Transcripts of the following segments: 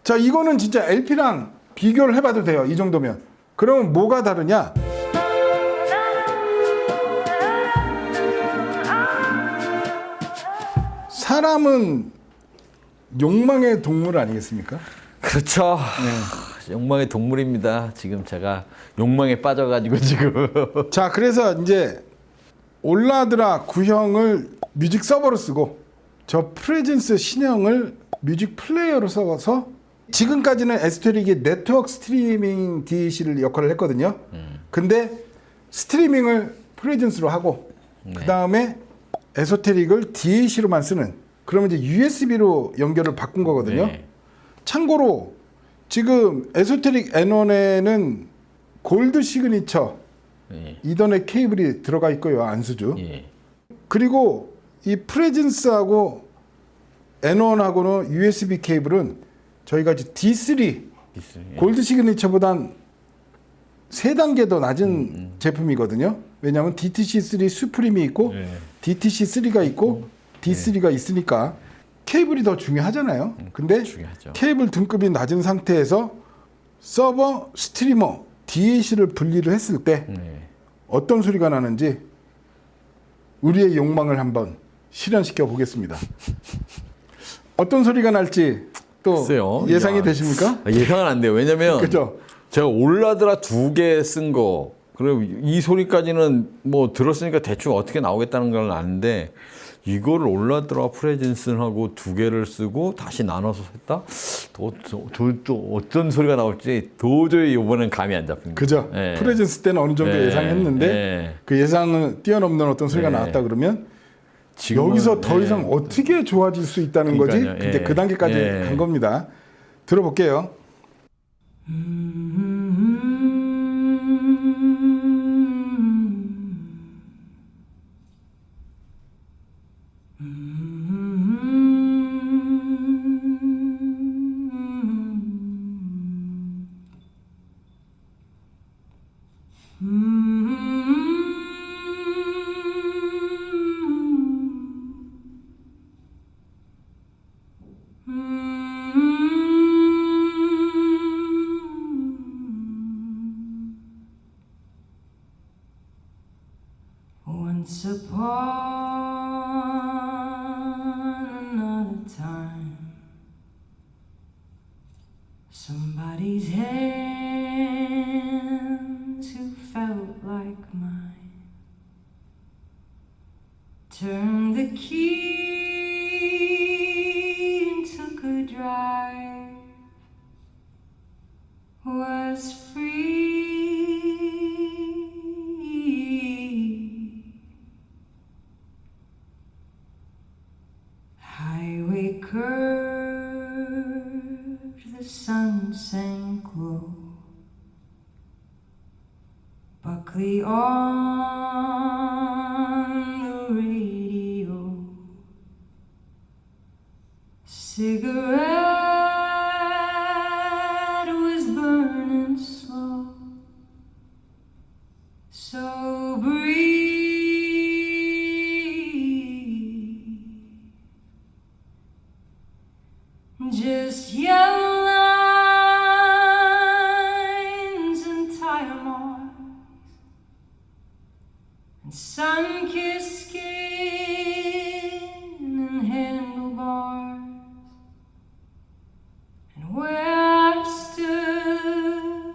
자, 이거는 진짜 LP랑 비교를 해봐도 돼요. 이 정도면. 그러면 뭐가 다르냐? 사람은 욕망의 동물 아니겠습니까? 그렇죠. 욕망의 동물입니다. 지금 제가 욕망에 빠져가지고 지금. 자, 그래서 이제 올라드라 구형을 뮤직 서버로 쓰고 저 프레젠스 신형을 뮤직 플레이어로 써서 지금까지는 에소테릭이 네트워크 스트리밍 DAC를 역할을 했거든요. 근데 스트리밍을 프레젠스로 하고 그 다음에 에소테릭을 DAC로만 쓰는, 그러면 이제 USB로 연결을 바꾼 거거든요. 네. 참고로 지금 에소테릭 N1에는 골드 시그니처 예. 이더넷 케이블이 들어가 있고요, 안수주. 예. 그리고 이 프레젠스하고 N1하고는 USB 케이블은 저희가 이제 D3 있어요. 골드 시그니처보단 3단계 더 낮은 제품이거든요. 왜냐하면 DTC3 수프림이 있고 예. DTC3가 있고 D3가 있으니까 케이블이 더 중요하잖아요. 근데 중요하죠. 케이블 등급이 낮은 상태에서 서버, 스트리머, DAC를 분리를 했을 때 네. 어떤 소리가 나는지 우리의 욕망을 한번 실현시켜 보겠습니다. 어떤 소리가 날지 또 글쎄요. 예상이 야. 되십니까? 예상은 안 돼요. 왜냐면 그죠? 제가 올라드라 2개 쓴 거, 그리고 이 소리까지는 뭐 들었으니까 대충 어떻게 나오겠다는 걸 아는데, 이거를 올라드라 프레젠스하고 2개를 쓰고 다시 나눠서 했다? 또 어떤 소리가 나올지 도저히 이번엔 감이 안 잡힙니다. 그죠? 예. 프레젠스 때는 어느 정도 예. 예상했는데 예. 그 예상을 뛰어넘는 어떤 소리가 예. 나왔다 그러면 지금은, 여기서 더 예. 이상 어떻게 좋아질 수 있다는 거지? 그러니까요. 근데 예. 그 단계까지 예. 간 겁니다. 들어볼게요. Once upon another time, somebody's hands who felt like mine turned the key and took a drive, was free. Highway curved, the sun sank low. Buckley on the radio. Cigarette was burning slow. So breathe. Just yellow lines and tire marks and sun-kissed skin and handlebars, and where I stood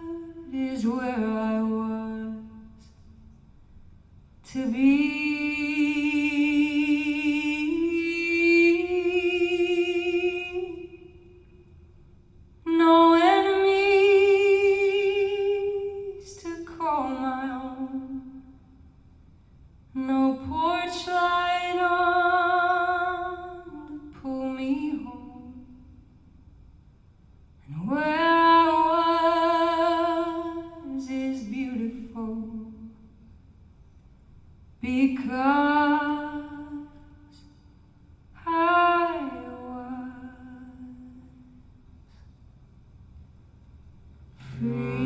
is where I was to be. No enemies to call my own, no porch light on to pull me home, and where I was is beautiful because I was free.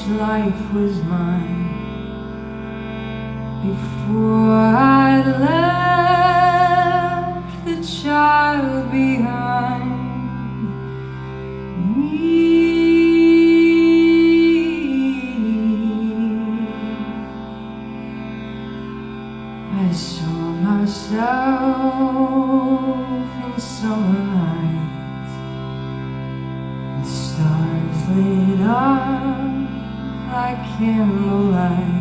life was mine before I left the child behind me. I saw myself in summer nights, and stars lit up like candlelight.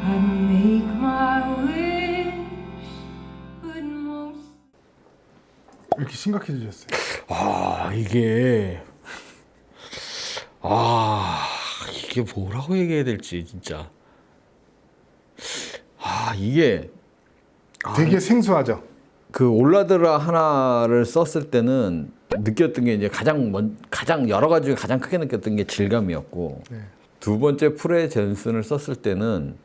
I'd make my wish, but most 이렇게 심각해지셨어요. 이게 뭐라고 얘기해야 될지 진짜. 이게 되게 생소하죠. 그 올라드라 하나를 썼을 때는 느꼈던 게 이제 가장 여러 가지 중에 가장 크게 느꼈던 게 질감이었고, 네. 두 번째 프레젠슨을 썼을 때는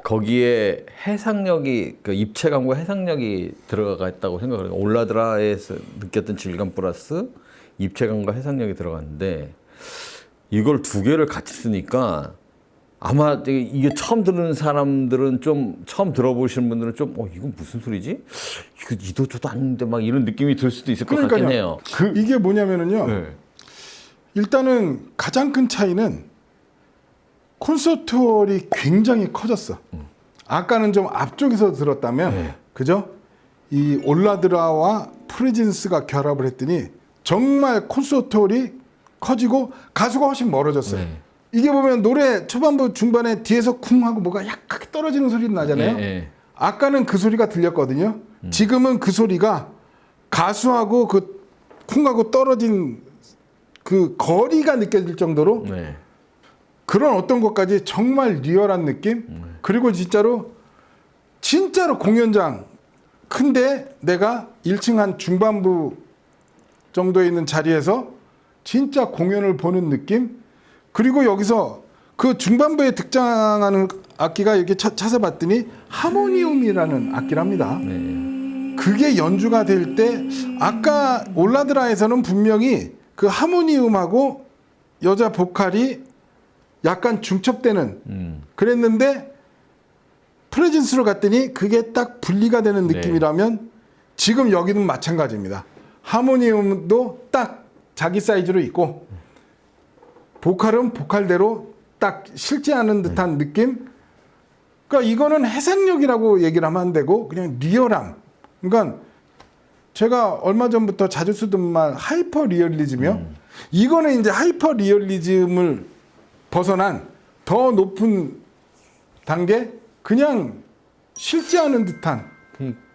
거기에 해상력이, 그 입체감과 해상력이 들어가 있다고 생각을 해요. 올라드라에서 느꼈던 질감 플러스 입체감과 해상력이 들어갔는데, 이걸 두 개를 같이 쓰니까 아마 이게 처음 듣는 사람들은 좀, 처음 들어보시는 분들은 좀 이건 무슨 소리지? 이거 이도저도 아닌데 막 이런 느낌이 들 수도 있을 것 같긴 해요. 이게 뭐냐면은요. 네. 일단은 가장 큰 차이는 콘서트홀이 굉장히 커졌어. 아까는 좀 앞쪽에서 들었다면, 네. 그죠? 이 올라드라와 프레젠스가 결합을 했더니 정말 콘서트홀이 커지고 가수가 훨씬 멀어졌어요. 네. 이게 보면 노래 초반부 중반에 뒤에서 쿵 하고 뭐가 약하게 떨어지는 소리 나잖아요. 네. 아까는 그 소리가 들렸거든요. 지금은 그 소리가 가수하고 그 쿵하고 떨어진 그 거리가 느껴질 정도로 네. 그런 어떤 것까지 정말 리얼한 느낌. 그리고 진짜로 공연장 큰데 내가 1층 한 중반부 정도에 있는 자리에서 진짜 공연을 보는 느낌. 그리고 여기서 그 중반부에 등장하는 악기가 이렇게 찾아봤더니 하모니움이라는 악기랍니다. 그게 연주가 될 때 아까 올라드라에서는 분명히 그 하모니움하고 여자 보컬이 약간 중첩되는 그랬는데 프레젠스로 갔더니 그게 딱 분리가 되는 느낌이라면 지금 여기는 마찬가지입니다. 하모니움도 딱 자기 사이즈로 있고 보컬은 보컬대로 딱 실제하는 듯한 느낌. 그러니까 이거는 해상력이라고 얘기를 하면 안 되고 그냥 리얼함. 그러니까 제가 얼마 전부터 자주 쓰던 말 하이퍼 리얼리즘이요. 이거는 이제 하이퍼 리얼리즘을 벗어난 더 높은 단계, 그냥 실제하는 듯한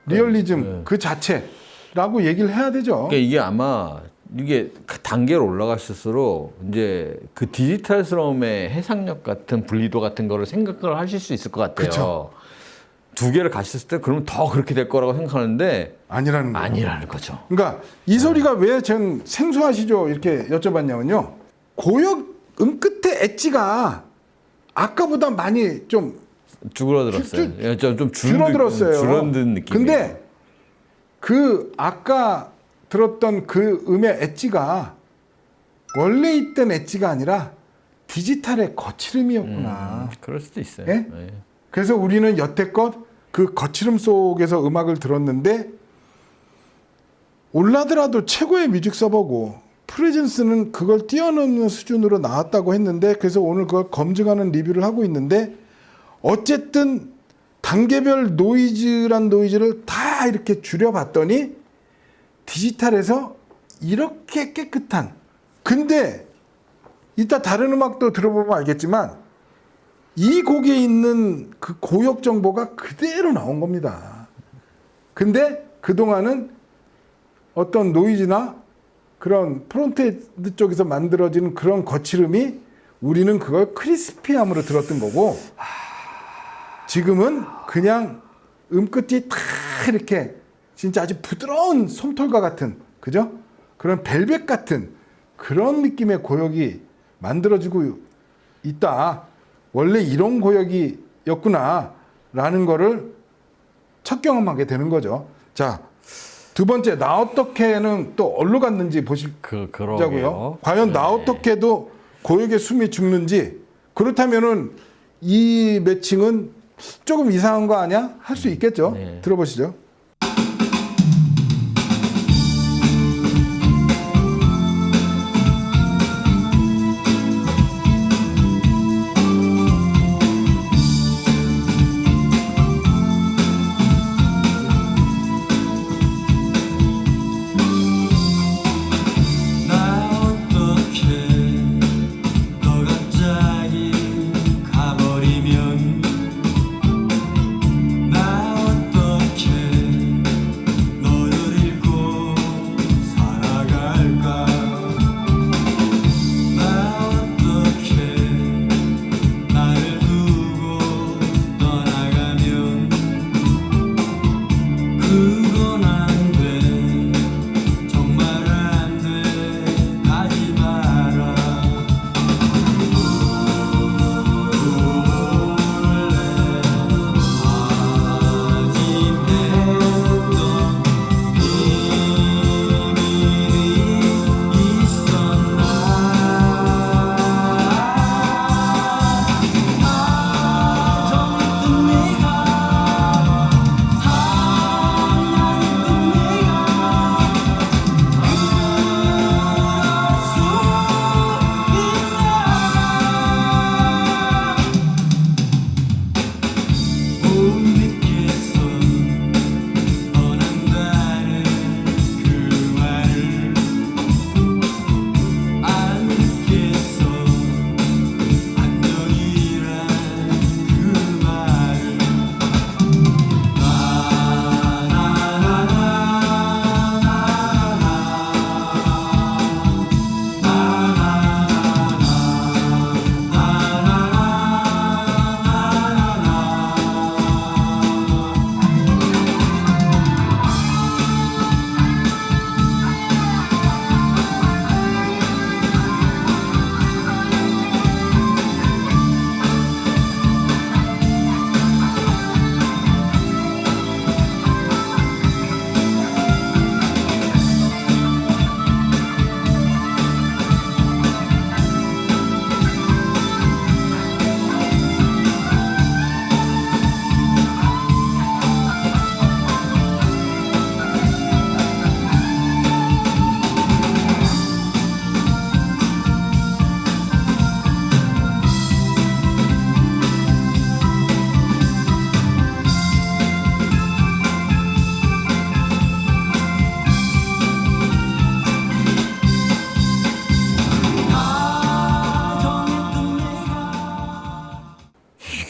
리얼리즘 그 자체라고 얘기를 해야 되죠. 그러니까 이게 아마 이게 그 단계로 올라가실수록 이제 그 디지털스러움의 해상력 같은 분리도 같은 거를 생각을 하실 수 있을 것 같아요. 그쵸. 두 개를 같이 쓸 때 그러면 더 그렇게 될 거라고 생각하는데 아니라는 거죠. 그러니까 이 소리가 왜 전 생소하시죠? 이렇게 여쭤봤냐면요. 고역 끝에 엣지가 아까보다 많이 좀 줄어들었어요. 좀 줄어들었어요. 줄어든 느낌. 근데 그 아까 들었던 그 음의 엣지가 원래 있던 엣지가 아니라 디지털의 거칠음이었구나. 그럴 수도 있어요. 예? 그래서 우리는 여태껏 그 거칠음 속에서 음악을 들었는데 올라드라도 최고의 뮤직 서버고 프레젠스는 그걸 뛰어넘는 수준으로 나왔다고 했는데 그래서 오늘 그걸 검증하는 리뷰를 하고 있는데 어쨌든 단계별 노이즈란 노이즈를 다 이렇게 줄여봤더니 디지털에서 이렇게 깨끗한, 근데 이따 다른 음악도 들어보면 알겠지만 이 곡에 있는 그 고역 정보가 그대로 나온 겁니다. 근데 그동안은 어떤 노이즈나 그런 프론트엔드 쪽에서 만들어진 그런 거칠음이 우리는 그걸 크리스피함으로 들었던 거고 지금은 그냥 음끝이 탁 이렇게 진짜 아주 부드러운 솜털과 같은, 그죠? 그런 벨벳 같은 그런 느낌의 고역이 만들어지고 있다. 원래 이런 고역이었구나 라는 거를 첫 경험하게 되는 거죠. 자, 두 번째 나 어떻게는 또 어디로 갔는지 보시자고요. 그러게요. 과연 나 어떻게도 고역의 숨이 죽는지, 그렇다면은 이 매칭은 조금 이상한 거 아니야? 할 수 있겠죠. 네. 들어보시죠.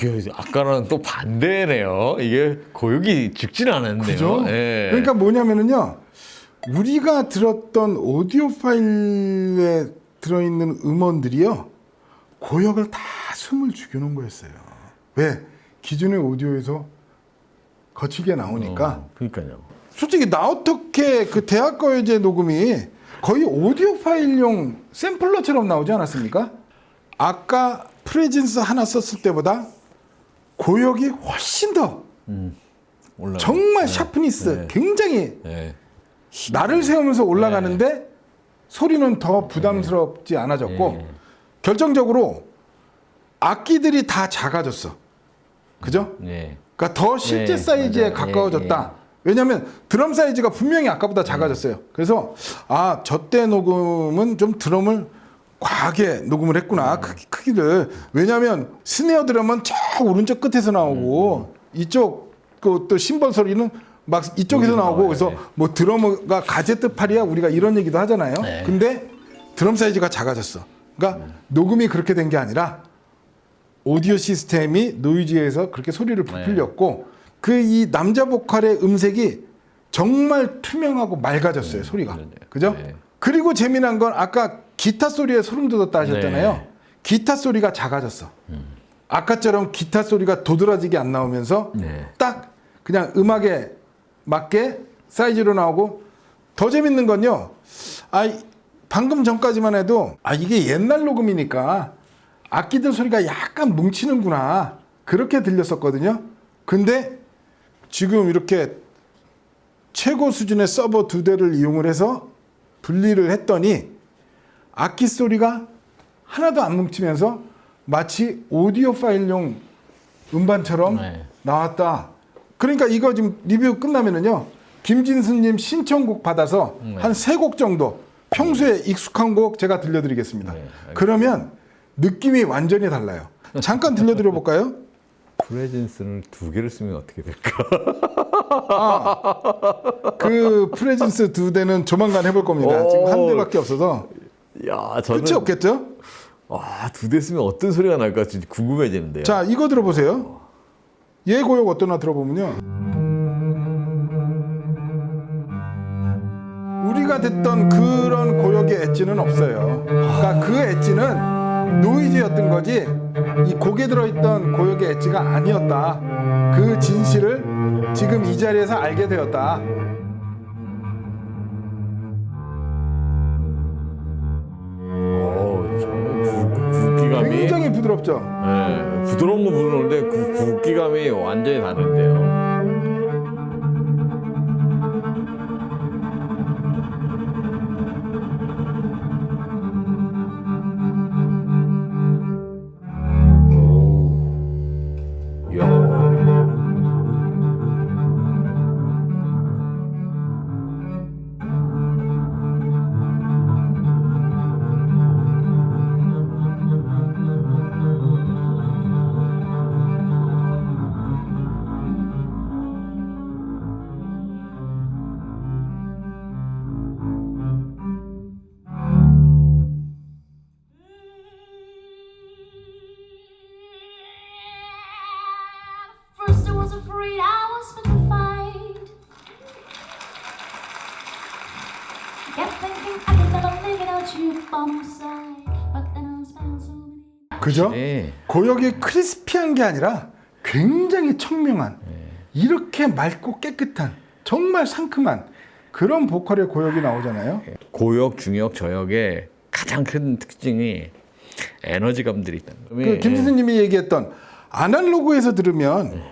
이게 아까랑 또 반대네요. 이게 고역이 죽진 않았네요. 그죠? 예. 그러니까 뭐냐면은요, 우리가 들었던 오디오 파일에 들어있는 음원들이요, 고역을 다 숨을 죽여놓은 거였어요. 왜? 기존의 오디오에서 거칠게 나오니까. 그러니까요. 솔직히 나 어떻게 그 대학가요제 녹음이 거의 오디오 파일용 샘플러처럼 나오지 않았습니까? 아까 프레젠스 하나 썼을 때보다 고역이 훨씬 더 올라가. 정말 샤프니스 네. 굉장히 네. 날을 세우면서 올라가는데 소리는 더 부담스럽지 않아졌고 네. 결정적으로 악기들이 다 작아졌어. 그죠? 네. 그러니까 더 실제 네, 사이즈에 맞아요. 가까워졌다. 왜냐하면 드럼 사이즈가 분명히 아까보다 작아졌어요. 그래서 아, 저때 녹음은 좀 드럼을 과하게 녹음을 했구나. 크기를. 왜냐하면 스네어 드럼은 저 오른쪽 끝에서 나오고 이쪽 그 또 심벌 소리는 막 이쪽에서 여기서 나오고 나와요. 그래서 네. 뭐 드러머가 가제트 팔이야 우리가 이런 얘기도 하잖아요. 네. 근데 드럼 사이즈가 작아졌어. 그러니까 녹음이 그렇게 된 게 아니라 오디오 시스템이 노이즈에서 그렇게 소리를 부풀렸고 그 이 남자 보컬의 음색이 정말 투명하고 맑아졌어요. 소리가. 그죠? 네. 그리고 재미난 건 아까 기타 소리에 소름 돋았다 하셨잖아요. 네. 기타 소리가 작아졌어. 아까처럼 기타 소리가 도드라지게 안 나오면서 네. 딱 그냥 음악에 맞게 사이즈로 나오고 더 재밌는 건요. 아, 방금 전까지만 해도 아, 이게 옛날 녹음이니까 악기들 소리가 약간 뭉치는구나. 그렇게 들렸었거든요. 근데 지금 이렇게 최고 수준의 서버 2대를 이용을 해서 분리를 했더니 악기 소리가 하나도 안 뭉치면서 마치 오디오 파일용 음반처럼 네. 나왔다. 그러니까 이거 지금 리뷰 끝나면은요, 김진수님 신청곡 받아서 한 3곡 정도 평소에 익숙한 곡 제가 들려드리겠습니다. 네, 그러면 느낌이 완전히 달라요. 잠깐 들려드려 볼까요? 프레젠스를 2개를 쓰면 어떻게 될까? 그 프레젠스 2대는 조만간 해볼 겁니다. 지금 한 대밖에 없어서 야, 저는 끝이 없겠죠? 2대 쓰면 어떤 소리가 날까 진짜 궁금해지는데요. 자, 이거 들어보세요. 얘 고역 어떠나 들어보면요, 우리가 듣던 그런 고역의 엣지는 없어요. 그러니까 그 엣지는 노이즈였던 거지 이 곡에 들어있던 고역의 엣지가 아니었다. 그 진실을 지금 이 자리에서 알게 되었다. 굵기감이 굉장히 부드럽죠. 네, 부드러운 건 부드러운데 굵기감이 완전히 다른데요. 오. 야. First I was afraid I was petrified. Kept thinking I could never make it out you by my side. But then I was found so many. 그죠? 네. 고역이 크리스피한 게 아니라 굉장히 청명한, 이렇게 맑고 깨끗한, 정말 상큼한 그런 보컬의 고역이 나오잖아요. 고역, 중역, 저역의 가장 큰 특징이 에너지감들이 있다는 거예요. 그 김지수님이 얘기했던 아날로그에서 들으면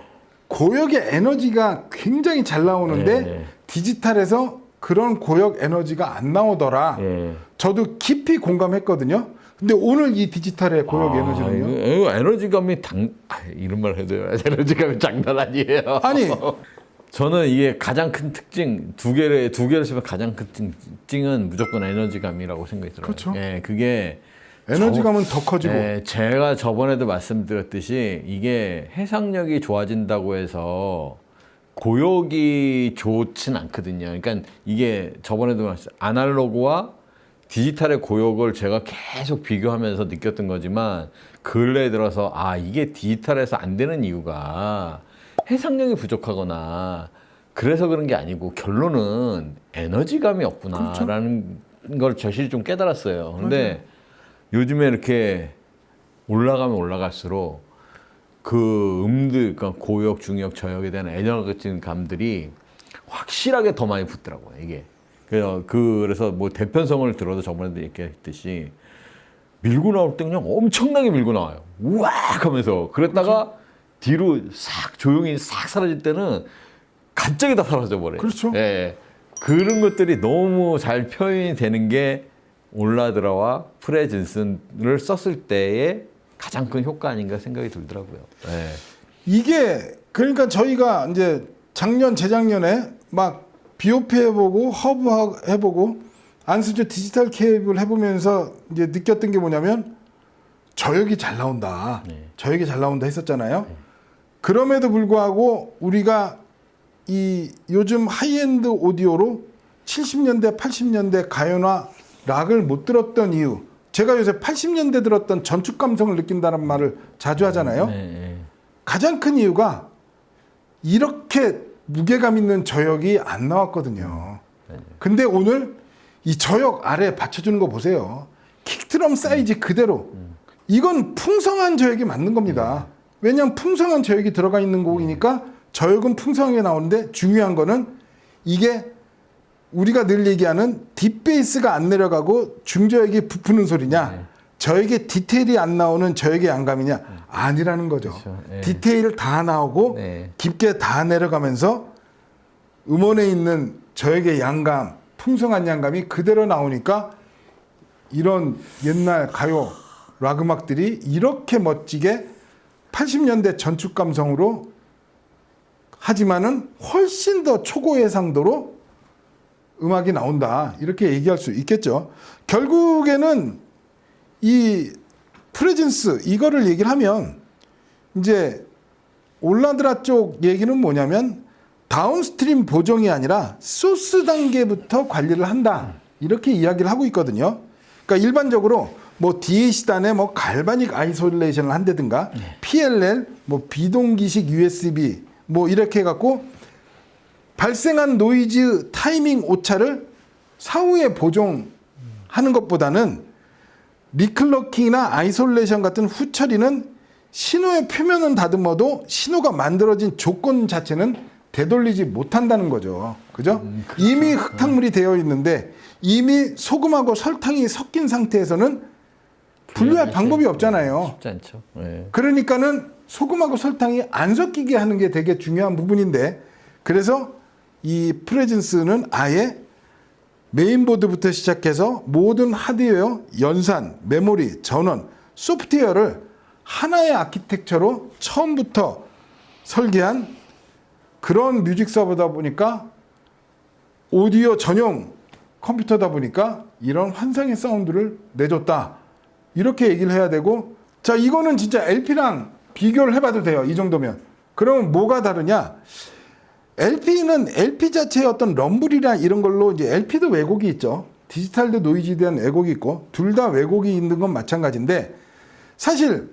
고역의 에너지가 굉장히 잘 나오는데 네. 디지털에서 그런 고역 에너지가 안 나오더라. 예. 저도 깊이 공감했거든요. 근데 오늘 이 디지털의 고역 에너지는요? 이거 에너지감이 이런 말 해도요. 에너지감이 장난 아니에요. 아니, 저는 이게 가장 큰 특징 두 개를 쓰면 가장 큰 특징은 무조건 에너지감이라고 생각이 들어요. 그렇죠. 예, 그게 에너지감은 더 커지고. 예, 제가 저번에도 말씀드렸듯이 이게 해상력이 좋아진다고 해서 고역이 좋진 않거든요. 그러니까 이게 저번에도 말씀 아날로그와 디지털의 고역을 제가 계속 비교하면서 느꼈던 거지만 근래에 들어서 이게 디지털에서 안 되는 이유가 해상력이 부족하거나 그래서 그런 게 아니고 결론은 에너지감이 없구나라는 걸 저실히 좀 깨달았어요. 근데 요즘에 이렇게 올라가면 올라갈수록 그 음들, 그러니까 고역, 중역, 저역에 대한 에너지감들이 확실하게 더 많이 붙더라고요, 이게. 그래서 뭐 대편성을 들어도 저번에도 얘기했듯이 밀고 나올 때 그냥 엄청나게 밀고 나와요. 우악 하면서. 그랬다가 뒤로 싹 조용히 싹 사라질 때는 갑자기 다 사라져 버려요. 그렇죠. 예. 그런 것들이 너무 잘 표현이 되는 게 올라드라와 프레젠스를 썼을 때의 가장 큰 효과 아닌가 생각이 들더라고요. 예. 이게 그러니까 저희가 이제 작년 재작년에 막 BOP 해보고 허브 해보고 안수조 디지털 케이블 해보면서 이제 느꼈던 게 뭐냐면 저역이 잘 나온다. 네. 저역이 잘 나온다 했었잖아요. 그럼에도 불구하고 우리가 이 요즘 하이엔드 오디오로 70년대 80년대 가요나 락을 못 들었던 이유, 제가 요새 80년대 들었던 전축 감성을 느낀다는 말을 자주 하잖아요. 네. 가장 큰 이유가 이렇게 무게감 있는 저역이 안 나왔거든요. 근데 오늘 이 저역 아래 받쳐주는 거 보세요. 킥드럼 사이즈 그대로. 이건 풍성한 저역이 맞는 겁니다. 왜냐하면 풍성한 저역이 들어가 있는 곡이니까 저역은 풍성하게 나오는데 중요한 거는 이게 우리가 늘 얘기하는 딥베이스가 안 내려가고 중저역이 부푸는 소리냐, 저역의 디테일이 안 나오는 저역의 양감이냐, 아니라는 거죠. 그렇죠. 네. 디테일 다 나오고 네. 깊게 다 내려가면서 음원에 있는 저역의 양감, 풍성한 양감이 그대로 나오니까 이런 옛날 가요 락 음악들이 이렇게 멋지게 80년대 전축 감성으로 하지만은 훨씬 더 초고해상도로 음악이 나온다. 이렇게 얘기할 수 있겠죠. 결국에는 이 프레젠스 이거를 얘기를 하면 이제 올라드라 쪽 얘기는 뭐냐면 다운스트림 보정이 아니라 소스 단계부터 관리를 한다. 이렇게 이야기를 하고 있거든요. 그러니까 일반적으로 뭐 DAC단에 뭐 갈바닉 아이솔레이션을 한다든가 PLL 뭐 비동기식 USB 뭐 이렇게 해갖고 발생한 노이즈 타이밍 오차를 사후에 보정하는 것보다는 리클러킹이나 아이솔레이션 같은 후처리는 신호의 표면은 다듬어도 신호가 만들어진 조건 자체는 되돌리지 못한다는 거죠. 그죠? 이미 흙탕물이 되어 있는데 이미 소금하고 설탕이 섞인 상태에서는 분류할 방법이 없잖아요. 쉽지 않죠. 네. 그러니까는 소금하고 설탕이 안 섞이게 하는 게 되게 중요한 부분인데 그래서 이 프레젠스는 아예 메인보드부터 시작해서 모든 하드웨어, 연산, 메모리, 전원, 소프트웨어를 하나의 아키텍처로 처음부터 설계한 그런 뮤직 서버다 보니까 오디오 전용 컴퓨터다 보니까 이런 환상의 사운드를 내줬다. 이렇게 얘기를 해야 되고 자 이거는 진짜 LP랑 비교를 해봐도 돼요. 이 정도면. 그러면 뭐가 다르냐? LP는 LP 자체의 어떤 럼블이나 이런 걸로 이제 LP도 왜곡이 있죠. 디지털도 노이즈에 대한 왜곡이 있고 둘 다 왜곡이 있는 건 마찬가지인데 사실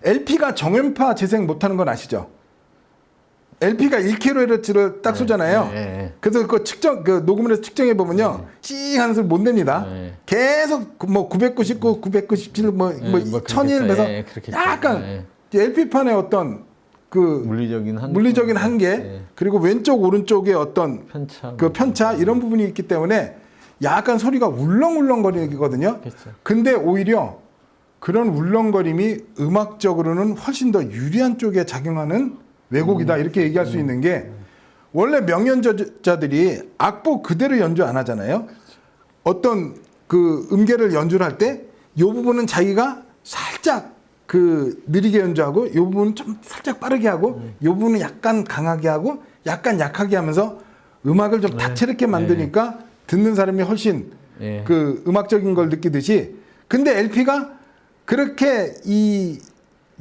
LP가 정연파 재생 못하는 건 아시죠? LP가 1kHz를 딱 쏘잖아요. 그래서 그 측정, 그 녹음을 해서 측정해 보면요, 씩 하는 소리 못 냅니다. 계속 뭐 999, 997, 뭐 1001 해서 약간 LP판의 어떤 그 물리적인 한계 그리고 왼쪽 오른쪽에 어떤 편차, 그 편차 이런 부분이 있기 때문에 약간 소리가 울렁울렁거리거든요. 근데 오히려 그런 울렁거림이 음악적으로는 훨씬 더 유리한 쪽에 작용하는 왜곡이다 이렇게 얘기할 수 있는 게 원래 명연주자들이 악보 그대로 연주 안 하잖아요. 어떤 그 음계를 연주를 할 때 이 부분은 자기가 살짝 그 느리게 연주하고 이 부분은 좀 살짝 빠르게 하고 이 부분은 약간 강하게 하고 약간 약하게 하면서 음악을 좀 다채롭게 만드니까 듣는 사람이 훨씬 그 음악적인 걸 느끼듯이 근데 LP가 그렇게 이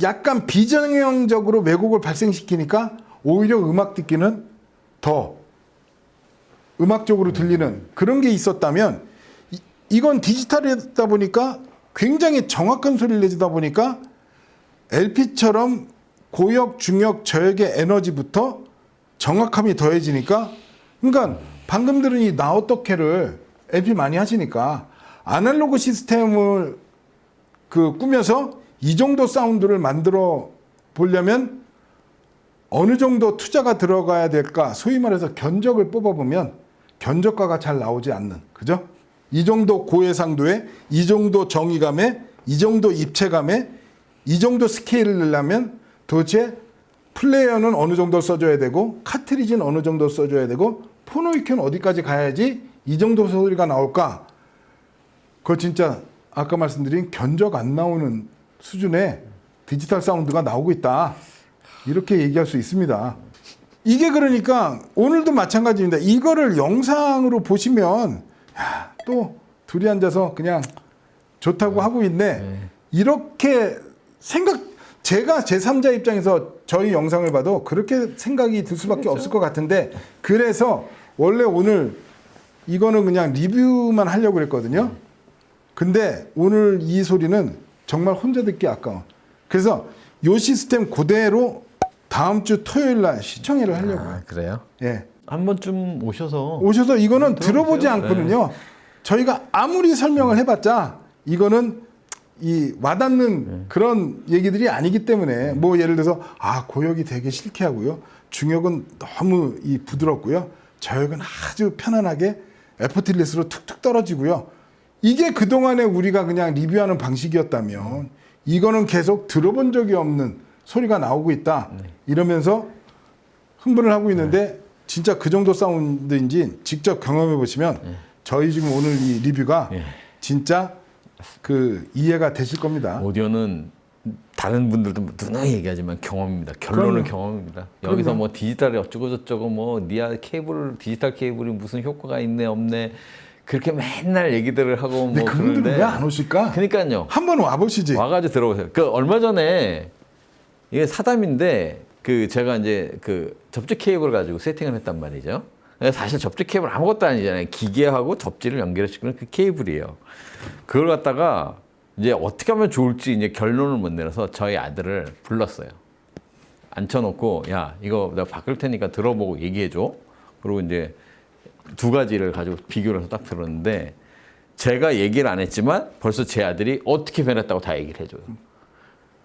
약간 비정형적으로 왜곡을 발생시키니까 오히려 음악 듣기는 더 음악적으로 들리는 그런 게 있었다면 이건 디지털이다 보니까 굉장히 정확한 소리를 내주다 보니까 LP처럼 고역, 중역, 저역의 에너지부터 정확함이 더해지니까 그러니까 방금 들은 이 나 어떡해를 LP 많이 하시니까 아날로그 시스템을 그 꾸며서 이 정도 사운드를 만들어 보려면 어느 정도 투자가 들어가야 될까? 소위 말해서 견적을 뽑아보면 견적가가 잘 나오지 않는, 그죠? 이 정도 고해상도에, 이 정도 정의감에, 이 정도 입체감에, 이 정도 스케일을 내려면 도대체 플레이어는 어느 정도 써줘야 되고, 카트리지는 어느 정도 써줘야 되고, 포노이큐는 어디까지 가야지 이 정도 소리가 나올까? 그거 진짜 아까 말씀드린 견적 안 나오는 수준의 디지털 사운드가 나오고 있다. 이렇게 얘기할 수 있습니다. 이게 그러니까 오늘도 마찬가지입니다. 이거를 영상으로 보시면 야, 또 둘이 앉아서 그냥 좋다고 하고 있네. 이렇게 제가 제3자 입장에서 저희 영상을 봐도 그렇게 생각이 들 수밖에 없을 것 같은데 그래서 원래 오늘 이거는 그냥 리뷰만 하려고 그랬거든요. 근데 오늘 이 소리는 정말 혼자 듣기 아까워. 그래서 요 시스템 그대로 다음 주 토요일 날 시청회를 하려고요. 그래요? 예. 한 번쯤 오셔서 이거는 들어보지 않거든요. 저희가 아무리 설명을 해봤자 이거는 이 와닿는 그런 얘기들이 아니기 때문에 뭐 예를 들어서 고역이 되게 싫게 하고요. 중역은 너무 이 부드럽고요. 저역은 아주 편안하게 에포틸리스로 툭툭 떨어지고요. 이게 그동안에 우리가 그냥 리뷰하는 방식이었다면 이거는 계속 들어본 적이 없는 소리가 나오고 있다. 이러면서 흥분을 하고 있는데 진짜 그 정도 사운드인지 직접 경험해 보시면 저희 지금 오늘 이 리뷰가 진짜 그 이해가 되실 겁니다. 오디오는 다른 분들도 누누이 얘기하지만 경험입니다. 결론은 그럼요. 경험입니다. 여기서 그럼요. 뭐 디지털이 어쩌고 저쩌고 뭐 니아 케이블 디지털 케이블이 무슨 효과가 있네 없네 그렇게 맨날 얘기들을 하고 근데 뭐 그분들은 그러는데 왜 안 오실까? 그러니까요. 한번 와보시지. 와가지고 들어보세요. 그 얼마 전에 이게 사담인데 그 제가 이제 그 접지 케이블 가지고 세팅을 했단 말이죠. 사실 접지 케이블 아무것도 아니잖아요. 기계하고 접지를 연결시키는 그 케이블이에요. 그걸 갖다가 이제 어떻게 하면 좋을지 이제 결론을 못 내려서 저희 아들을 불렀어요. 앉혀놓고 야 이거 내가 바꿀 테니까 들어보고 얘기해줘. 그리고 이제 두 가지를 가지고 비교를 해서 딱 들었는데 제가 얘기를 안 했지만 벌써 제 아들이 어떻게 변했다고 다 얘기를 해줘요.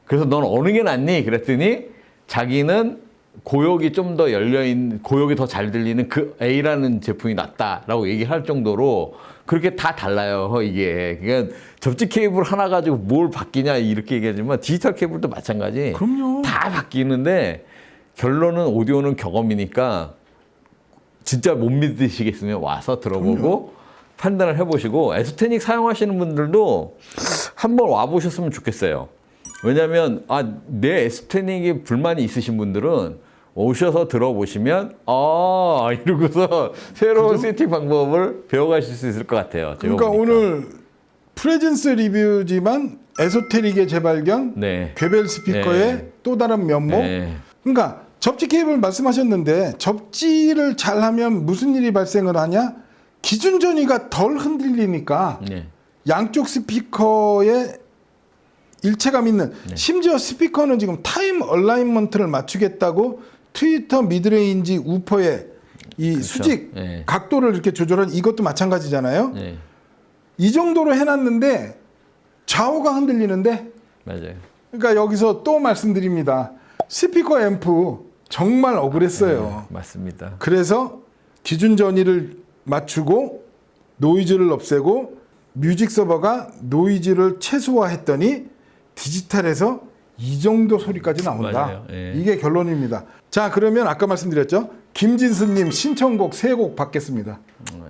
그래서 넌 어느 게 낫니? 그랬더니 자기는 고역이 좀 더 열려있는, 고역이 더 잘 들리는 그 A라는 제품이 낫다라고 얘기할 정도로 그렇게 다 달라요, 이게. 그러니까 접지 케이블 하나 가지고 뭘 바뀌냐 이렇게 얘기하지만 디지털 케이블도 마찬가지. 그럼요. 다 바뀌는데 결론은 오디오는 경험이니까 진짜 못 믿으시겠으면 와서 들어보고 판단을 해보시고 에스테닉 사용하시는 분들도 한번 와보셨으면 좋겠어요. 왜냐하면 내 에스테닉에 불만이 있으신 분들은 오셔서 들어보시면 이러고서 새로운 세팅 방법을 배워가실 수 있을 것 같아요. 제가 그러니까 보니까. 오늘 프레젠스 리뷰지만 에소테릭의 재발견, 네. 괴벨 스피커의 네. 또 다른 면목. 네. 그러니까 접지 케이블 말씀하셨는데 접지를 잘하면 무슨 일이 발생을 하냐? 기준 전이가 덜 흔들리니까 네. 양쪽 스피커에 일체감 있는 심지어 스피커는 지금 타임 얼라인먼트를 맞추겠다고 트위터 미드레인지 우퍼의 이 수직 네. 각도를 이렇게 조절한 이것도 마찬가지잖아요. 네. 이 정도로 해놨는데 좌우가 흔들리는데 맞아요. 그러니까 여기서 또 말씀드립니다. 스피커 앰프 정말 억울했어요. 맞습니다. 그래서 기준 전이를 맞추고 노이즈를 없애고 뮤직 서버가 노이즈를 최소화했더니 디지털에서 이 정도 소리까지 나온다. 맞아요. 예. 이게 결론입니다. 자, 그러면 아까 말씀드렸죠. 김진수님 신청곡 세 곡 받겠습니다.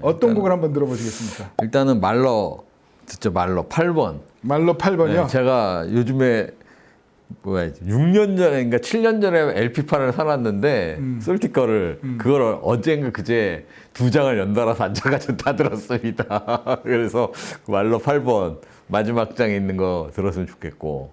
어떤 곡을 한번 들어보시겠습니까? 일단은 말러 듣죠. 말러 8번. 말로 8번이요. 제가 요즘에 6년 전인가 7년 전에 LP판을 사놨는데 솔티 거를 그걸 어젠가 그제 두 장을 연달아서 앉아가지고 다 들었습니다. 그래서 말러 8번 마지막 장에 있는 거 들었으면 좋겠고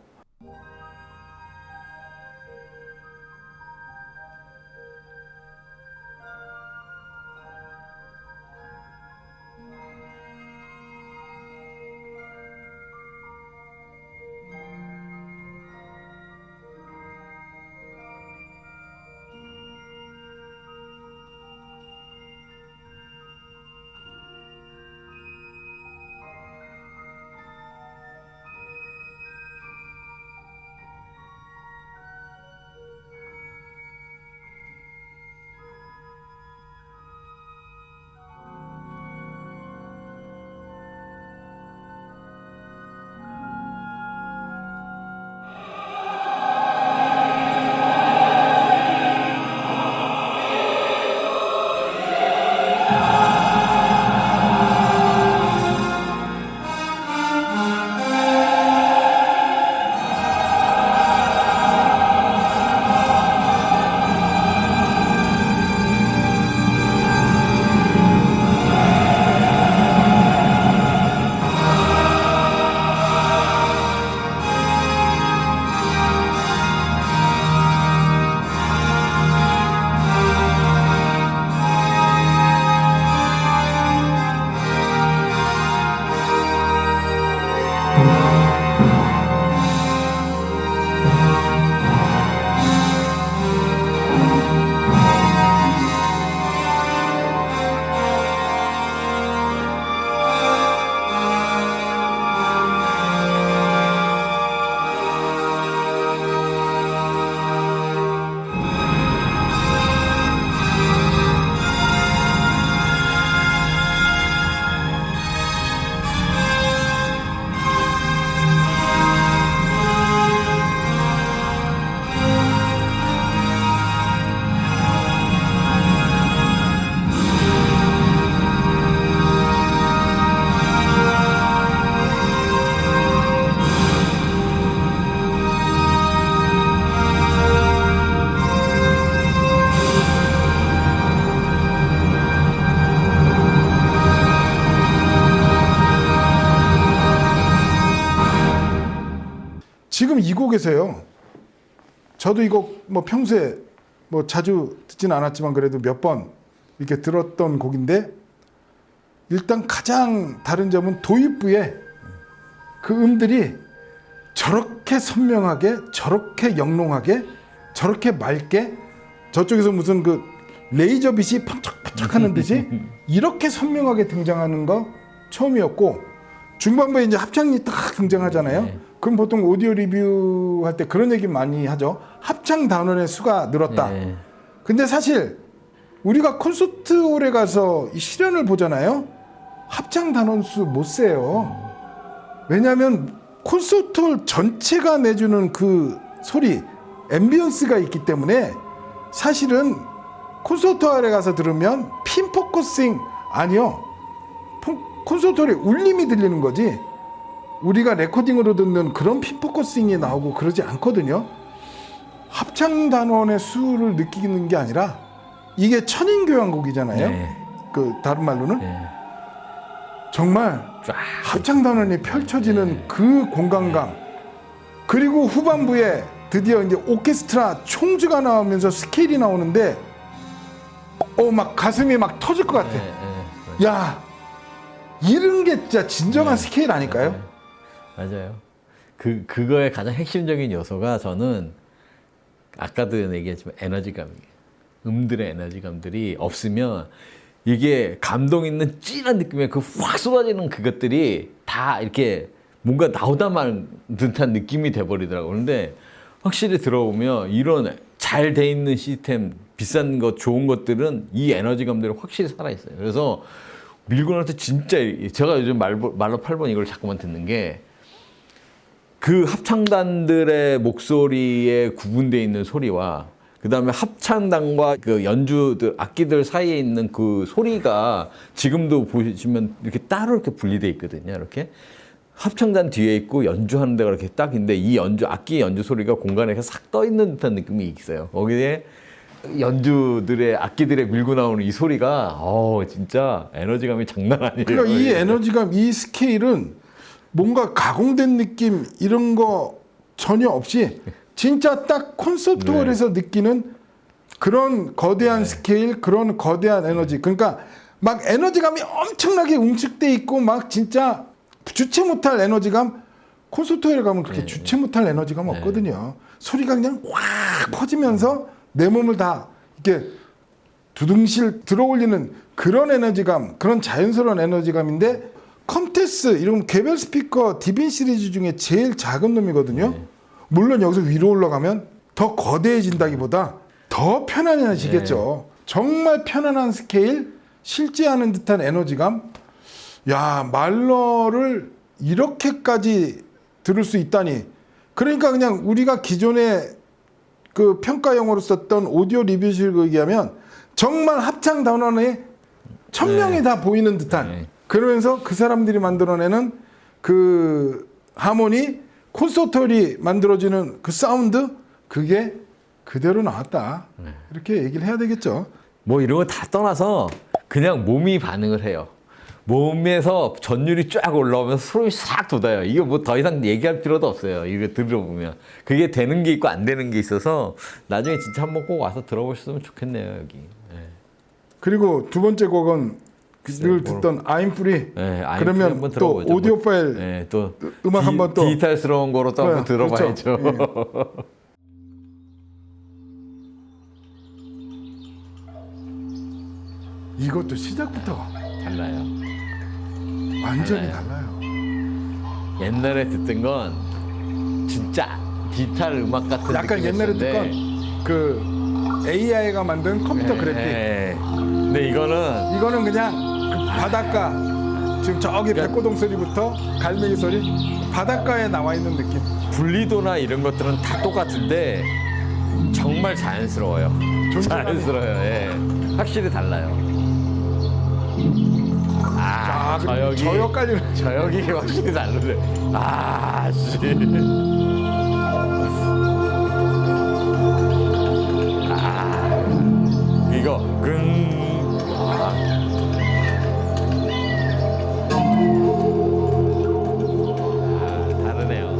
지금 이 곡에서요. 저도 이 곡 뭐 평소에 뭐 자주 듣지는 않았지만 그래도 몇 번 이렇게 들었던 곡인데 일단 가장 다른 점은 도입부에 그 음들이 저렇게 선명하게 저렇게 영롱하게 저렇게 맑게 저쪽에서 무슨 그 레이저빛이 펀쩍펀쩍 하는 듯이 이렇게 선명하게 등장하는 거 처음이었고 중반부에 이제 합창이 딱 등장하잖아요. 네. 그럼 보통 오디오 리뷰할 때 그런 얘기 많이 하죠. 합창 단원의 수가 늘었다. 네. 근데 사실 우리가 콘서트홀에 가서 이 실연을 보잖아요. 합창 단원 수 못 세요. 왜냐하면 콘서트홀 전체가 내주는 그 소리, 앰비언스가 있기 때문에 사실은 콘서트홀에 가서 들으면 핀포커싱 아니요. 콘서트홀에 울림이 들리는 거지. 우리가 레코딩으로 듣는 그런 핀포커싱이 나오고 그러지 않거든요. 합창 단원의 수를 느끼는 게 아니라 이게 천인교향곡이잖아요. 네. 그 다른 말로는 네. 정말 쫙. 합창 단원이 펼쳐지는 그 공간감 그리고 후반부에 드디어 이제 오케스트라 총주가 나오면서 스케일이 나오는데 막 가슴이 막 터질 것 같아. 야 이런 게 진짜 진정한 스케일 아닐까요? 맞아요. 그거의 가장 핵심적인 요소가 저는 아까도 얘기했지만 에너지감이에요. 음들의 에너지감들이 없으면 이게 감동 있는 찐한 느낌의 그 확 쏟아지는 그것들이 다 이렇게 뭔가 나오다 말 듯한 느낌이 돼버리더라고요. 그런데 확실히 들어보면 이런 잘 돼 있는 시스템, 비싼 것, 좋은 것들은 이 에너지감들이 확실히 살아있어요. 그래서 밀고 나서 진짜 제가 요즘 말로 8번 이걸 자꾸만 듣는 게 그 합창단들의 목소리에 구분되어 있는 소리와 그 다음에 합창단과 그 연주들, 악기들 사이에 있는 그 소리가 지금도 보시면 이렇게 따로 이렇게 분리되어 있거든요. 이렇게. 합창단 뒤에 있고 연주하는 데가 이렇게 딱 있는데 이 악기 연주 소리가 공간에 싹 떠 있는 듯한 느낌이 있어요. 거기에 연주들의 악기들의 밀고 나오는 이 소리가 진짜 에너지감이 장난 아니에요. 그러니까 이 에너지감, 이 스케일은 뭔가 가공된 느낌 이런 거 전혀 없이 진짜 딱 콘서트홀에서 느끼는 그런 거대한 스케일, 그런 거대한 에너지. 그러니까 막 에너지감이 엄청나게 웅축돼 있고 막 진짜 주체 못할 에너지감. 콘서트홀에 가면 그렇게 주체 못할 에너지감 없거든요. 소리가 그냥 확 퍼지면서 내 몸을 다 이렇게 두둥실 들어올리는 그런 에너지감, 그런 자연스러운 에너지감인데 컴테스 이런 개별 스피커 디빈 시리즈 중에 제일 작은 놈이거든요. 물론 여기서 위로 올라가면 더 거대해진다기보다 더 편안해지겠죠. 정말 편안한 스케일, 실제하는 듯한 에너지감. 야, 말러를 이렇게까지 들을 수 있다니. 그러니까 그냥 우리가 기존에 그 평가용어로 썼던 오디오 리뷰식을 얘기하면 정말 합창 단원의 천명이 다 보이는 듯한 그러면서 그 사람들이 만들어내는 그 하모니 콘서트홀이 만들어지는 그 사운드 그게 그대로 나왔다. 이렇게 얘기를 해야 되겠죠. 뭐 이런 거 다 떠나서 그냥 몸이 반응을 해요. 몸에서 전율이 쫙 올라오면서 소름이 싹 돋아요. 이거 뭐 더 이상 얘기할 필요도 없어요. 이거 들어보면. 그게 되는 게 있고 안 되는 게 있어서 나중에 진짜 한번 꼭 와서 들어보셨으면 좋겠네요, 여기. 그리고 두 번째 곡은 늘 듣던 I'm Free. 그러면 또 오디오 파일 또 음악 한번 또 디지털스러운 거로 또 한번 들어봐야죠. 그렇죠. 이것도 시작부터 달라요. 완전히 달라요. 달라요. 옛날에 듣던 건 진짜 디지털 음악 같은 약간 옛날에 느낌이었는데 듣던 그 AI가 만든 컴퓨터 그래픽. 근데 이거는 그냥 그 바닷가 지금 저기 백고동 소리부터 갈매기 소리 바닷가에 나와 있는 느낌. 분리도나 이런 것들은 다 똑같은데 정말 자연스러워요. 자연스러워요. 확실히 달라요. 저역까지는 저역이 확실히 다르네. 이거 다르네요.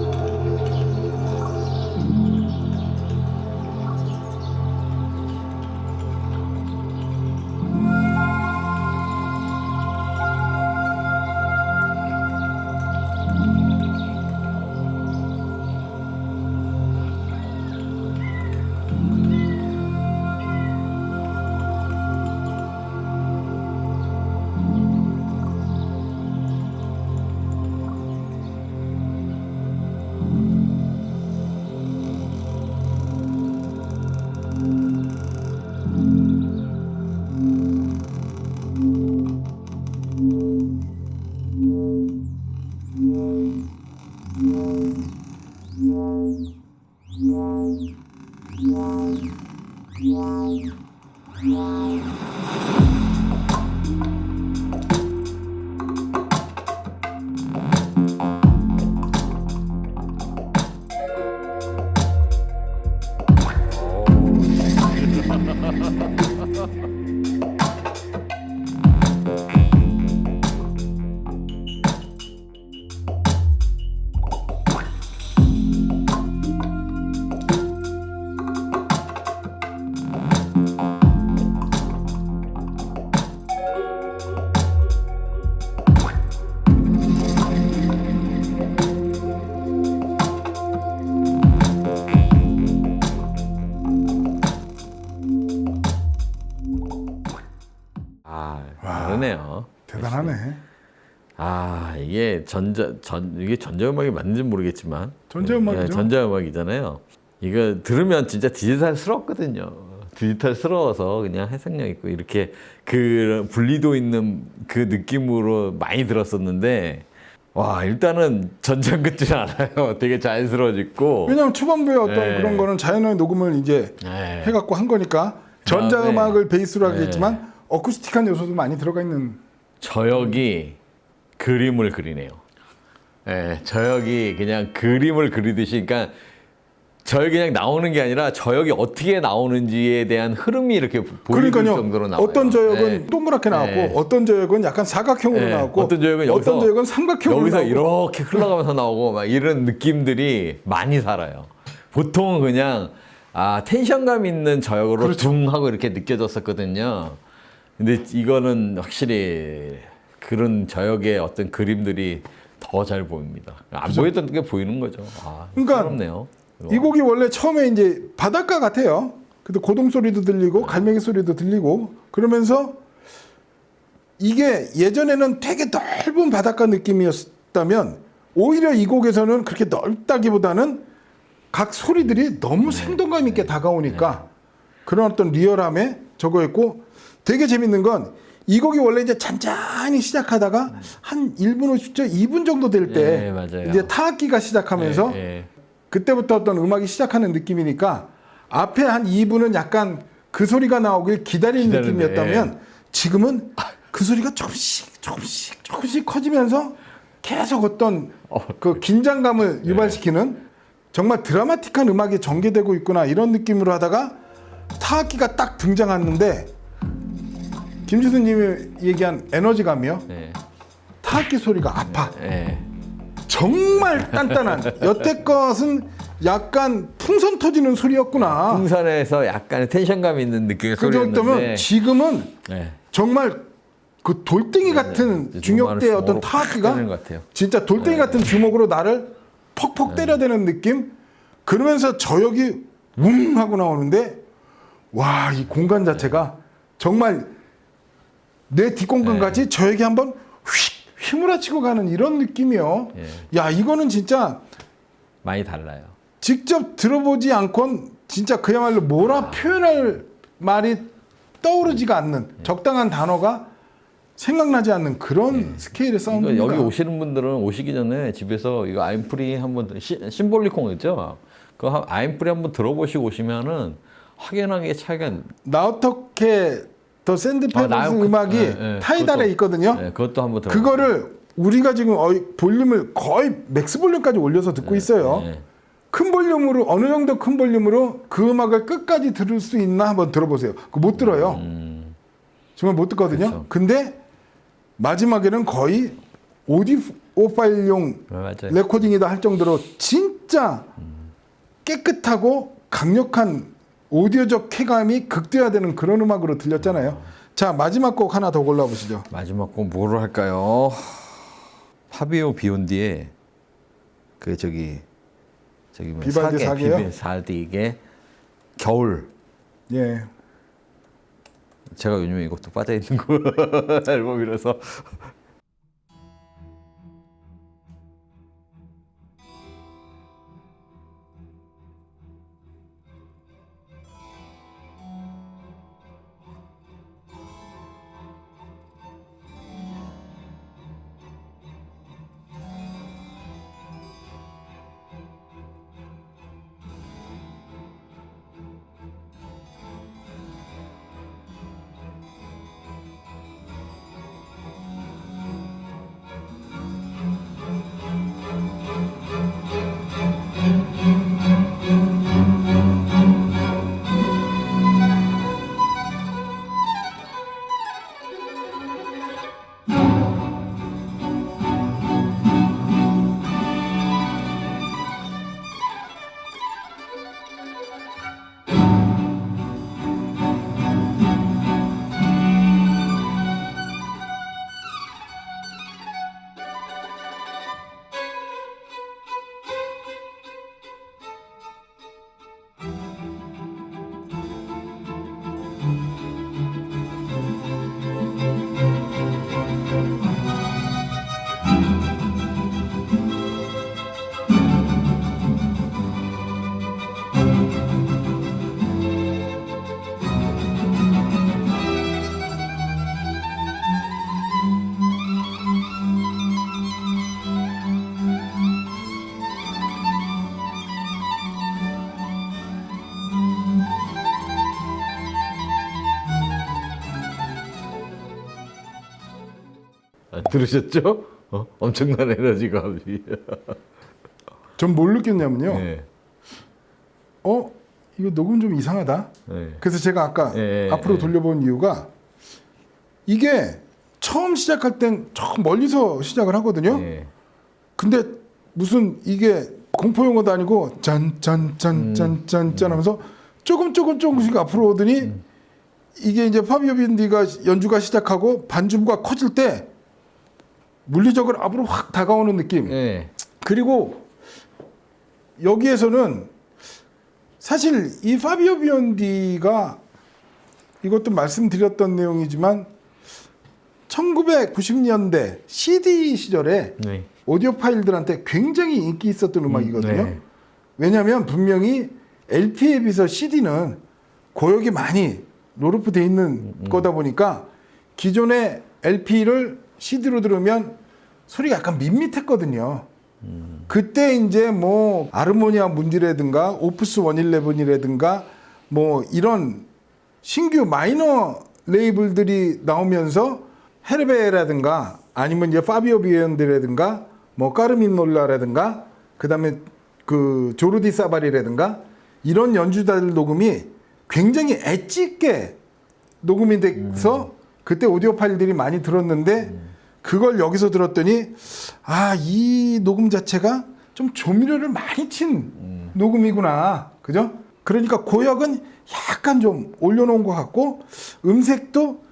아, 다르네요. 대단하네. 아, 이게 이게 전자음악이 맞는지 모르겠지만 전자음악이죠. 네, 전자음악이잖아요. 이거 들으면 진짜 디지털스럽거든요. 디지털스러워서 그냥 해석력 있고 이렇게 그 분리도 있는 그 느낌으로 많이 들었었는데 와, 일단은 전장 같지 않아요. 되게 자연스러워졌고. 왜냐면 초반부에 어떤 네. 그런 거는 자연의 녹음을 이제 네. 해갖고 한 거니까 전자음악을 베이스로 하겠지만 어쿠스틱한 요소도 많이 들어가 있는. 저역이 그림을 그리네요. 예, 저역이 그냥 그림을 그리듯이, 그러니까 저역이 그냥 나오는 게 아니라 저역이 어떻게 나오는지에 대한 흐름이 이렇게 보일 정도로 나와요. 어떤 저역은 예. 동그랗게 나왔고 네. 어떤 저역은 약간 사각형으로 예, 나왔고 어떤 저역은 여기서, 어떤 저역은 삼각형으로 여기서 나오고. 이렇게 흘러가면서 나오고 막 이런 느낌들이 많이 살아요. 보통은 그냥 텐션감 있는 저역으로 그렇죠. 둥 하고 이렇게 느껴졌었거든요. 근데 이거는 확실히 그런 저역의 어떤 그림들이 더 잘 보입니다. 안 보였던 게 보이는 거죠. 그러니까 새롭네요. 이 곡이 원래 처음에 이제 바닷가 같아요. 근데 고동 소리도 들리고 갈매기 소리도 들리고 그러면서 이게 예전에는 되게 넓은 바닷가 느낌이었다면 오히려 이 곡에서는 그렇게 넓다기보다는 각 소리들이 너무 생동감 있게 다가오니까 그런 어떤 리얼함에 저거 있고 되게 재밌는 건 이 곡이 원래 이제 잔잔히 시작하다가 한 1분 50초, 2분 정도 될 때 네, 맞아요. 이제 타악기가 시작하면서 그때부터 어떤 음악이 시작하는 느낌이니까 앞에 한 2분은 약간 그 소리가 나오길 기다리는 느낌이었다면 지금은 그 소리가 조금씩 커지면서 계속 어떤 그 긴장감을 유발시키는 정말 드라마틱한 음악이 전개되고 있구나 이런 느낌으로 하다가 타악기가 딱 등장하는데 김지수님이 얘기한 에너지감이요. 타악기 소리가 아파. 정말 단단한 여태껏은 약간 풍선 터지는 소리였구나. 풍선에서 약간의 텐션감 있는 느낌의 소리였는데 그렇다면 지금은 정말 그 돌덩이 같은 중역대의 어떤 타악기가 진짜 돌덩이 같은 주먹으로 나를 퍽퍽 때려대는 느낌. 그러면서 저역이 웅 하고 나오는데 와, 이 공간 자체가 정말 내 뒷공간 같이 저역이 한번 휘몰아치고 가는 이런 느낌이요. 야, 이거는 진짜 많이 달라요. 직접 들어보지 않곤 진짜 그야말로 뭐라 표현할 말이 떠오르지가 않는 적당한 단어가 생각나지 않는 그런 스케일의 사운드입니다. 여기 오시는 분들은 오시기 전에 집에서 이거 아임프리 한번 심볼리콩 있죠? 그 아임프리 한번 들어보시고 오시면은 확연하게 차이가. 나 어떻게 더 샌드페퍼스 음악이 타이달에 있거든요. 그것도 한번 들어. 그거를 우리가 지금 볼륨을 거의 맥스 볼륨까지 올려서 듣고 있어요. 큰 볼륨으로 어느 정도 큰 볼륨으로 그 음악을 끝까지 들을 수 있나 한번 들어보세요. 그거 못 들어요. 정말 못 듣거든요. 그렇죠. 근데 마지막에는 거의 오디오 파일용 레코딩이다 할 정도로 진짜 깨끗하고 강력한 오디오적 쾌감이 극대화되는 그런 음악으로 들렸잖아요. 자, 마지막 곡 하나 더 골라보시죠. 마지막 곡 뭐로 할까요? 파비오 비온디의 그 저기 뭐 비발디 사계요? 사디의 겨울. 예. 제가 요즘에 이것도 빠져 있는 거 앨범이라서. 들으셨죠? 엄청난 에너지가. 전 뭘 느꼈냐면요. 네. 이거 녹음 좀 이상하다. 네. 그래서 제가 아까 예, 앞으로 예. 돌려본 이유가 이게 처음 시작할 땐 저 멀리서 시작을 하거든요. 네. 근데 무슨 이게 공포 영화도 아니고 짠짠짠짠짠짠 하면서 조금씩 앞으로 오더니 이게 이제 파비오 빈디가 연주가 시작하고 반주가 커질 때 물리적으로 앞으로 확 다가오는 느낌. 네. 그리고 여기에서는 사실 이 파비오 비온디가 이것도 말씀드렸던 내용이지만 1990년대 CD 시절에 네. 오디오 파일들한테 굉장히 인기 있었던 음악이거든요. 네. 왜냐하면 분명히 LP에 비해서 CD는 고역이 많이 롤오프 돼 있는 거다 보니까 기존의 LP를 CD로 들으면 소리가 약간 밋밋했거든요. 그때 이제 뭐 아르모니아 문디라든가 오프스 111이라든가 뭐 이런 신규 마이너 레이블들이 나오면서 헤르베라든가 아니면 이제 파비오 비엔드라든가 뭐 까르민 놀라라든가 그다음에 그 조르디 사바리라든가 이런 연주자들 녹음이 굉장히 엣지 있게 녹음이 돼서 그때 오디오 파일들이 많이 들었는데 그걸 여기서 들었더니 이 녹음 자체가 좀 조미료를 많이 친 녹음이구나. 그죠? 그러니까 고역은 약간 좀 올려놓은 것 같고 음색도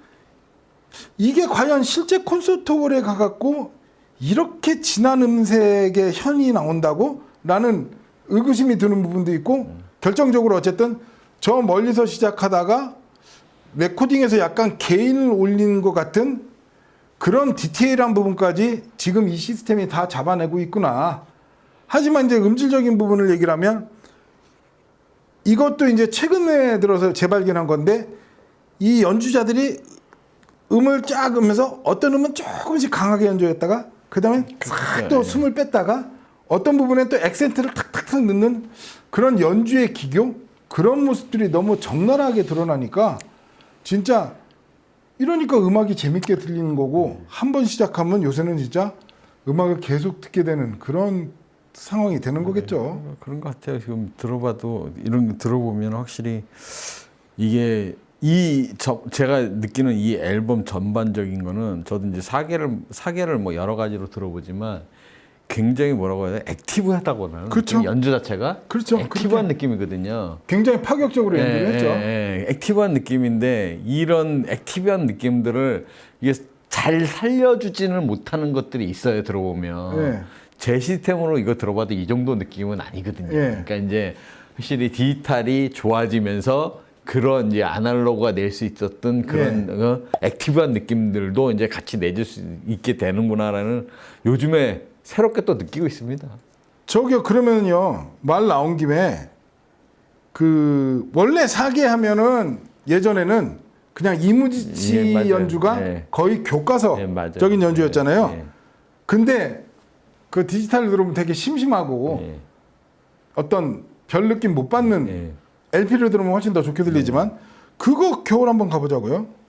이게 과연 실제 콘서트홀에 가갖고 이렇게 진한 음색의 현이 나온다고? 라는 의구심이 드는 부분도 있고 결정적으로 어쨌든 저 멀리서 시작하다가 레코딩에서 약간 게인을 올리는 것 같은 그런 디테일한 부분까지 지금 이 시스템이 다 잡아내고 있구나. 하지만 이제 음질적인 부분을 얘기를 하면 이것도 이제 최근에 들어서 재발견한 건데 이 연주자들이 음을 쫙 으면서 어떤 음은 조금씩 강하게 연주했다가 그 다음에 싹 또 숨을 뺐다가 어떤 부분에 또 액센트를 탁탁탁 넣는 그런 연주의 기교 그런 모습들이 너무 적나라하게 드러나니까 진짜 이러니까 음악이 재밌게 들리는 거고 한 번 시작하면 요새는 진짜 음악을 계속 듣게 되는 그런 상황이 되는 거겠죠. 그런 것 같아요. 지금 들어봐도 이런 거 들어보면 확실히 이게 제가 느끼는 이 앨범 전반적인 거는 저도 이제 사계를 뭐 여러 가지로 들어보지만 굉장히 뭐라고 해야 돼? 액티브하다고 하나요? 그렇죠. 연주 자체가 그렇죠. 액티브한 느낌이거든요. 굉장히 파격적으로 연주를 했죠. 액티브한 느낌인데 이런 액티브한 느낌들을 이게 잘 살려주지는 못하는 것들이 있어요. 들어보면 예. 제 시스템으로 이거 들어봐도 이 정도 느낌은 아니거든요. 예. 그러니까 이제 확실히 디지털이 좋아지면서 그런 이제 아날로그가 낼 수 있었던 그런 액티브한 느낌들도 이제 같이 내줄 수 있게 되는구나라는 요즘에 새롭게 또 느끼고 있습니다. 저기요 그러면요 말 나온 김에 그 원래 사계 하면은 예전에는 그냥 이무지치 예, 맞아요. 연주가 예. 거의 교과서적인 연주였잖아요. 예. 근데 그 디지털 들으면 되게 심심하고 예. 어떤 별 느낌 못 받는 예. LP를 들으면 훨씬 더 좋게 들리지만 그거 겨울 한번 가보자고요.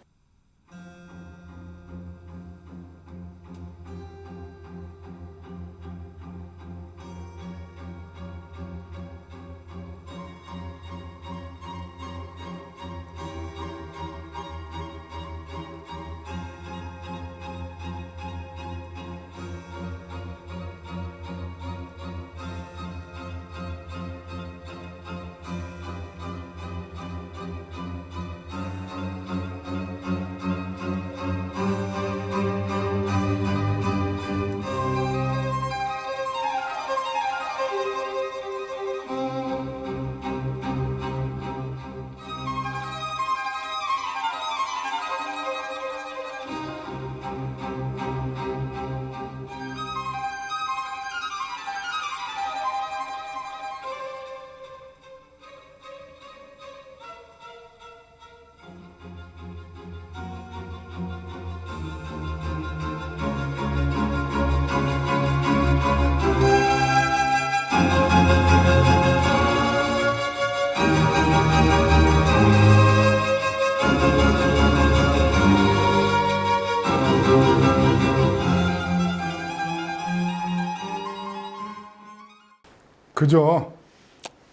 그죠.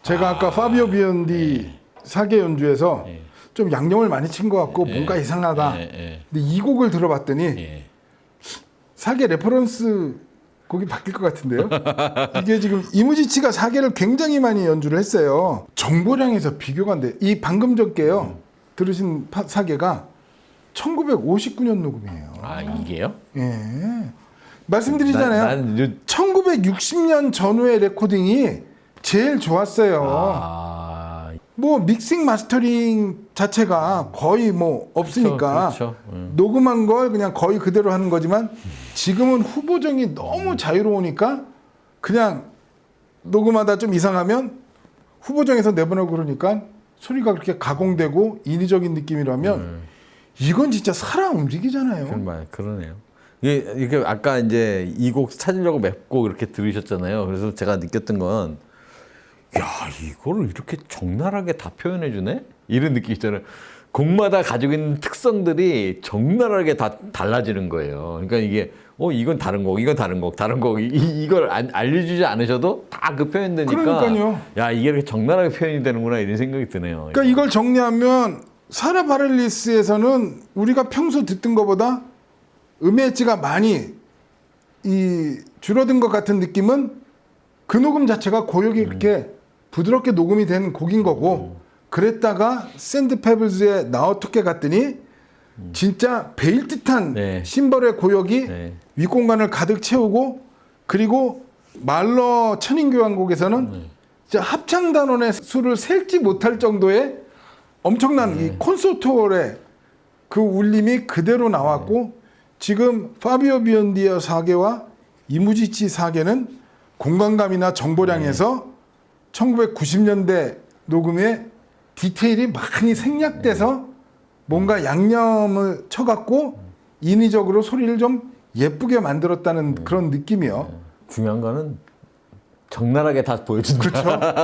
제가 아까 파비오 비욘디 사계 연주에서 예. 좀 양념을 많이 친 것 같고 예. 뭔가 이상하다. 예. 근데 이 곡을 들어봤더니 예. 사계 레퍼런스 곡이 바뀔 것 같은데요. 이게 지금 이무지치가 사계를 굉장히 많이 연주를 했어요. 정보량에서 비교가 안 돼. 이 방금 전께요 들으신 사계가 1959년 녹음이에요. 아 이게요? 예. 말씀드리잖아요. 난 1960년 전후의 레코딩이 제일 좋았어요. 아, 뭐 믹싱 마스터링 자체가 거의 뭐 없으니까 그렇죠. 녹음한 걸 그냥 거의 그대로 하는 거지만 지금은 후보정이 너무 자유로우니까 그냥 녹음하다 좀 이상하면 후보정에서 내보내고 그러니까 소리가 그렇게 가공되고 인위적인 느낌이라면 이건 진짜 사람 움직이잖아요. 정말 그러네요. 이게 아까 이제 이 곡 찾으려고 몇 곡 이렇게 들으셨잖아요. 그래서 제가 느꼈던 건, 야 이거를 이렇게 적나라하게 다 표현해 주네? 이런 느낌 있잖아요. 곡마다 가지고 있는 특성들이 적나라하게 다 달라지는 거예요. 그러니까 이게 이건 다른 곡, 이건 다른 곡, 다른 곡 이걸 알려주지 않으셔도 다 그 표현되니까. 그러니까요. 야 이게 이렇게 적나라하게 표현이 되는구나 이런 생각이 드네요. 그러니까 이걸 정리하면 사라 바렐리스에서는 우리가 평소 듣던 것보다 음의 엣지가 많이 줄어든 것 같은 느낌은 그 녹음 자체가 고역이 그렇게 부드럽게 녹음이 된 곡인 거고 그랬다가 샌드 페블즈에 나어토케 갔더니 진짜 베일 듯한 네. 심벌의 고역이 네. 윗공간을 가득 채우고 그리고 말러 천인교향곡에서는 진짜 합창단원의 수를 셀지 못할 정도의 엄청난 이 콘서트홀의 그 울림이 그대로 나왔고 지금 파비오 비욘디의 사계와 이무지치 사계는 공간감이나 정보량에서 1990년대 녹음의 디테일이 많이 생략돼서 뭔가 양념을 쳐갖고 인위적으로 소리를 좀 예쁘게 만들었다는 그런 느낌이요. 중요한 거는 적나라하게 다 보여준다. 그렇죠.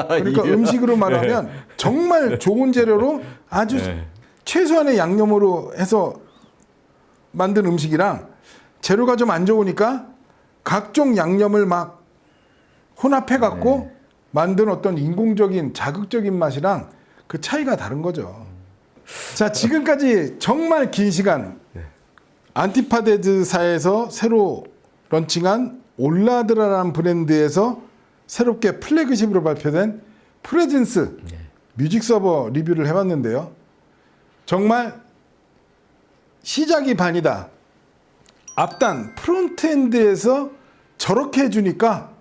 그러니까 음식으로 말하면 정말 좋은 재료로 아주 네. 최소한의 양념으로 해서 만든 음식이랑 재료가 좀 안 좋으니까 각종 양념을 막 혼합해 갖고 만든 어떤 인공적인 자극적인 맛이랑 그 차이가 다른 거죠. 자, 지금까지 정말 긴 시간 안티파데드사에서 새로 런칭한 올라드라라는 브랜드에서 새롭게 플래그십으로 발표된 프레젠스 뮤직 서버 리뷰를 해봤는데요. 정말 시작이 반이다. 앞단 프론트엔드에서 저렇게 해주니까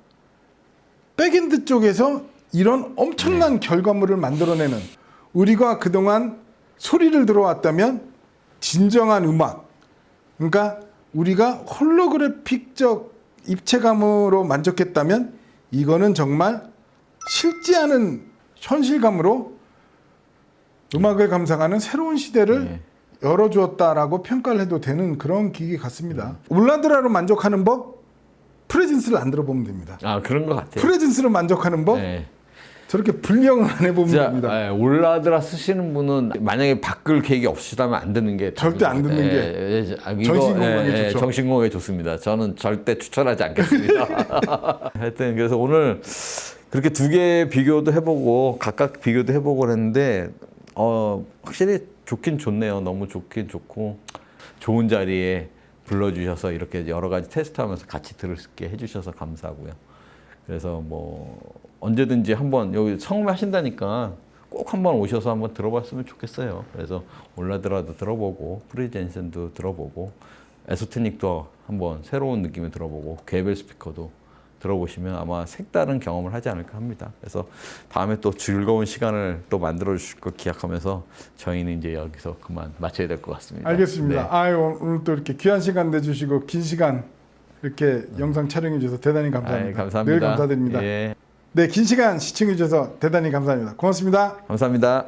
백엔드 쪽에서 이런 엄청난 결과물을 만들어내는 우리가 그동안 소리를 들어왔다면 진정한 음악 그러니까 우리가 홀로그래픽적 입체감으로 만족했다면 이거는 정말 실지 않은 현실감으로 음악을 감상하는 새로운 시대를 열어주었다라고 평가를 해도 되는 그런 기기 같습니다. 울라드라로 만족하는 법 프레젠스를 안 들어보면 됩니다. 아 그런 것 같아요. 프레젠스로 만족하는 법 네. 저렇게 불명을 안 해보면 진짜 됩니다. 올라드라 쓰시는 분은 만약에 바꿀 계획이 없으시다면 안 듣는 게 절대 안 듣는 게 정신건강에 좋죠. 정신건강에 좋습니다. 저는 절대 추천하지 않겠습니다. 하여튼 그래서 오늘 그렇게 두 개 비교도 해보고 각각 비교도 해보고 그랬는데 확실히 좋긴 좋네요. 너무 좋긴 좋고 좋은 자리에 불러주셔서 이렇게 여러 가지 테스트하면서 같이 들을 수 있게 해주셔서 감사하고요. 그래서 뭐 언제든지 한번 여기 성음에 하신다니까 꼭 한번 오셔서 한번 들어봤으면 좋겠어요. 그래서 올라드라도 들어보고 프리젠센도 들어보고 에소테닉도 한번 새로운 느낌을 들어보고 괴벨 스피커도 들어보시면 아마 색다른 경험을 하지 않을까 합니다. 그래서 다음에 또 즐거운 시간을 또 만들어 주실 걸 기약하면서 저희는 이제 여기서 그만 마쳐야 될 것 같습니다. 알겠습니다. 네. 아유, 오늘 또 이렇게 귀한 시간 내주시고 긴 시간 이렇게 영상 촬영해 주셔서 대단히 감사합니다. 감사합니다. 늘 감사드립니다. 예, 네, 긴 시간 시청해 주셔서 대단히 감사합니다. 고맙습니다. 감사합니다.